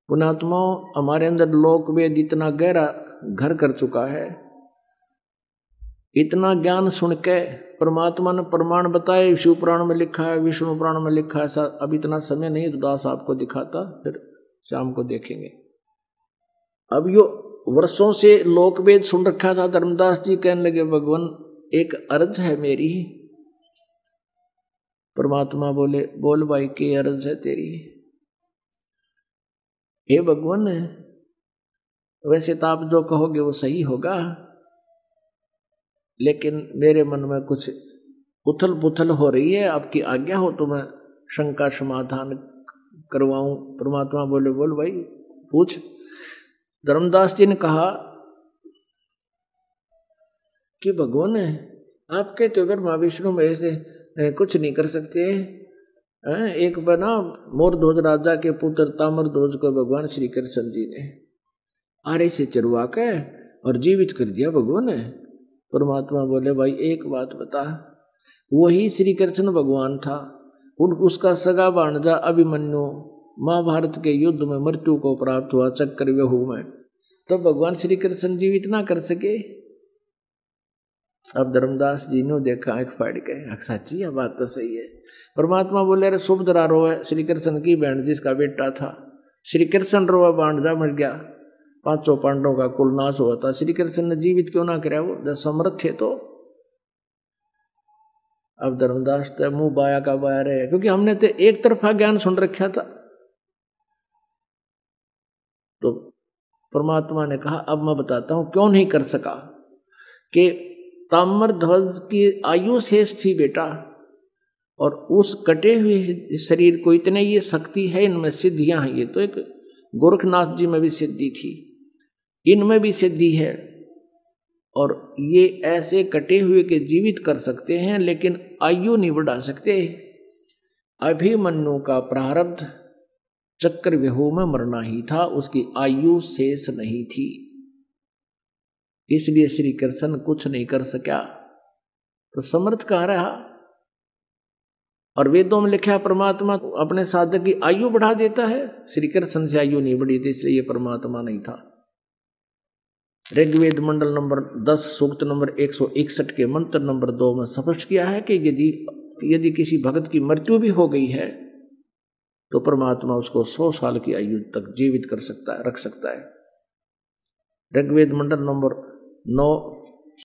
पुण्यात्माओं, हमारे अंदर लोक वेद इतना गहरा घर कर चुका है, इतना ज्ञान सुन के परमात्मा ने प्रमाण बताए, शिव पुराण में लिखा है, विष्णु पुराण में लिखा है। अब इतना समय नहीं तो दास आपको दिखाता, फिर शाम को देखेंगे। अब यो वर्षों से लोक वेद सुन रखा था। धर्मदास जी कहने लगे, भगवान एक अर्ज है मेरी। परमात्मा बोले, बोल भाई की अर्ज है तेरी? हे भगवान, वैसे तो आप जो कहोगे वो सही होगा, लेकिन मेरे मन में कुछ उथल पुथल हो रही है, आपकी आज्ञा हो तो मैं शंका समाधान करवाऊं। परमात्मा बोले, बोल भाई पूछ। धर्मदास जी ने कहा कि भगवान आपके तो ब्रह्मा विष्णु में ऐसे कुछ नहीं कर सकते। एक बना मोरध्वज राजा के पुत्र ताम्रध्वज को भगवान श्री कृष्ण जी ने आरे से चरवा के और जीवित कर दिया भगवान। परमात्मा बोले, भाई एक बात बता, वही श्री कृष्ण भगवान था, उसका सगा भांजा अभिमन्यु महाभारत के युद्ध में मृत्यु को प्राप्त हुआ चक्रव्यूह में, तो भगवान श्री कृष्ण जीवित ना कर सके? अब धर्मदास जी ने देखा, आंख फाड़ के, सच्ची है बात तो सही है। परमात्मा बोले, अरे सुभद्रा रोए, श्री कृष्ण की बहन जिसका बेटा था, श्री कृष्ण रोए भांजा मर गया, पांचों पांडवों का कुल नाश हुआ था, श्री कृष्ण ने जीवित क्यों ना कराया? वो जब समर्थ थे तो। अब धर्मदास तो मुंह बाया का बाया रहे, क्योंकि हमने तो एक तरफा ज्ञान सुन रखा था। तो परमात्मा ने कहा, अब मैं बताता हूं क्यों नहीं कर सका। कि ताम्रध्वज की आयु शेष थी बेटा, और उस कटे हुए शरीर को इतने ये शक्ति है, इनमें सिद्धियां हैं। ये तो एक गोरखनाथ जी में भी सिद्धि थी, इनमें भी सिद्धि है, और ये ऐसे कटे हुए के जीवित कर सकते हैं, लेकिन आयु नहीं बढ़ा सकते। अभिमन्यु का प्रारब्ध चक्रव्यूह में मरना ही था, उसकी आयु शेष नहीं थी, इसलिए श्री कृष्ण कुछ नहीं कर सका। तो समर्थ कहाँ रहा? और वेदों में लिखा, परमात्मा अपने साधक की आयु बढ़ा देता है। श्री कृष्ण से आयु नहीं बढ़ी थी, इसलिए ये परमात्मा नहीं था। ऋग्वेद मंडल नंबर 10 सूक्त नंबर 161 के मंत्र नंबर 2 में स्पष्ट किया है कि यदि किसी भक्त की मृत्यु भी हो गई है तो परमात्मा उसको 100 साल की आयु तक जीवित कर सकता है, रख सकता है। ऋग्वेद मंडल नंबर 9